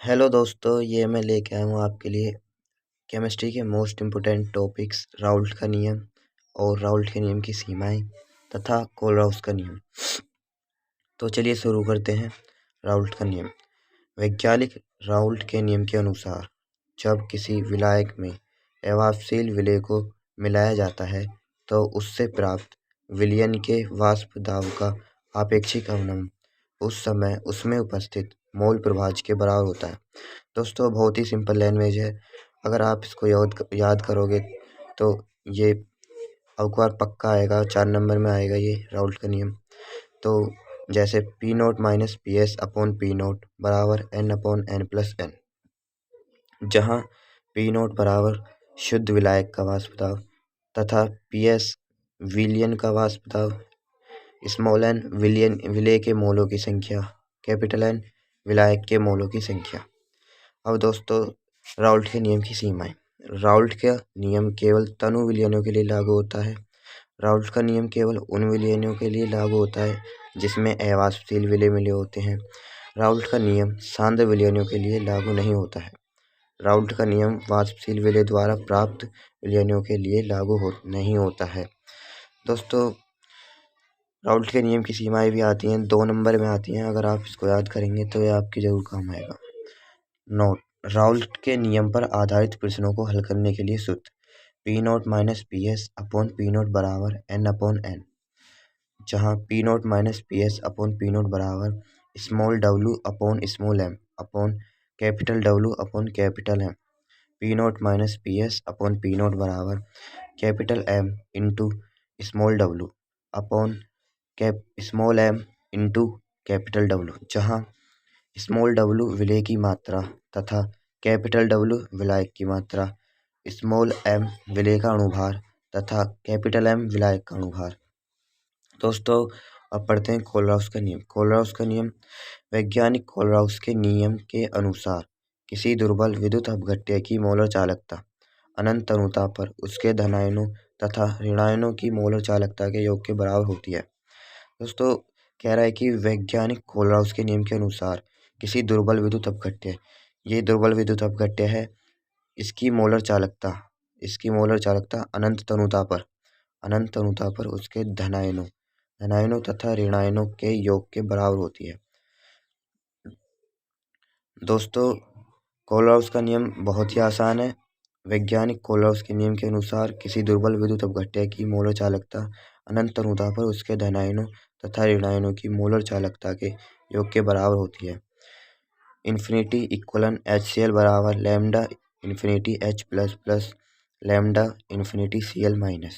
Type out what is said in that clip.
Hello दोस्तों, ये मैं लेके आया हूँ आपके लिए केमिस्ट्री के मोस्ट इम्पोर्टेंट टॉपिक्स राउल्ट का नियम और राउल्ट के नियम की सीमाएं तथा कोलराउस का नियम। तो चलिए शुरू करते हैं। राउल्ट का नियम। वैज्ञानिक राउल्ट के नियम के अनुसार जब किसी विलायक में अवाष्पशील विलेय को मिलाया जाता है तो उससे प्राप्त विलयन के वाष्प दाब का आपेक्षिक अवनम उस समय उसमें उपस्थित मोल प्रभाज के बराबर होता है। दोस्तों, बहुत ही सिंपल लैंग्वेज है। अगर आप इसको याद करोगे तो ये अब बार पक्का आएगा, 4 नंबर में आएगा ये राउल्ट का नियम। तो जैसे P naught minus P S upon P naught बराबर N upon N plus N, जहाँ पी नोट बराबर शुद्ध विलायक का वाष्प दाब तथा पी एस विलयन का वाष्प दाब, स्मॉल एन विलेय के मोलों की संख्या, कैपिटल एन विलायक के मोलों की संख्या। अब दोस्तों, राउल्ट के नियम की सीमाएं। राउल्ट का नियम केवल तनु विलयनों के लिए लागू होता है। राउल्ट का नियम केवल उन विलयनों के लिए लागू होता है जिसमें अवाष्पशील विलेय मिले होते हैं। राउल्ट का नियम सांद्र विलयनों के लिए लागू नहीं होता है। राउल्ट का नियम वाष्पशील विलेय द्वारा प्राप्त विलयनों के लिए लागू नहीं होता है। दोस्तों, राउल्ट के नियम की सीमाएं भी आती हैं, 2 नंबर में आती हैं। अगर आप इसको याद करेंगे तो ये आपकी जरूर काम आएगा। नोट: राउल्ट के नियम पर आधारित प्रश्नों को हल करने के लिए सूत्र: P naught minus P S upon P naught बराबर एन अपॉन एन, जहाँ P naught minus P S upon P naught बराबर small W upon small M upon capital W upon capital M. P naught minus P S upon P naught बराबर capital M into small W upon small M into capital W, जहाँ small W विलेय की मात्रा तथा capital W विलायक की मात्रा, small M विलेय का अणुभार तथा कैपिटल एम विलायक का अणुभार। दोस्तों, अब पढ़ते हैं कोलराउस का नियम। कोलराउस का नियम: वैज्ञानिक कोलराउस के नियम के अनुसार किसी दुर्बल विद्युत अपघट्य की मोलर चालकता अनंत तनुता पर उसके धनायनों तथा ऋणायनों की मोलर चालकता के योग के बराबर होती है। दोस्तों, कह रहा है कि वैज्ञानिक कोलराउस के नियम के अनुसार किसी दुर्बल विद्युत अपघट्य, ये दुर्बल विद्युत अपघट्य है, इसकी मोलर चालकता अनंत तनुता पर उसके धनायनों तथा ऋणायनों के योग के बराबर होती है। दोस्तों, कोलराउस का नियम बहुत ही आसान है। वैज्ञानिक कोलराउस के नियम के अनुसार किसी दुर्बल विद्युत अपघट्य की मोलर चालकता अनंत तनुता पर उसके धनायनों तथा ऋणायनों की मोलर चालकता के योग के बराबर होती है। इन्फिनिटी इक्वलन HCl बराबर lambda infinity H plus plus lambda infinity Cl minus.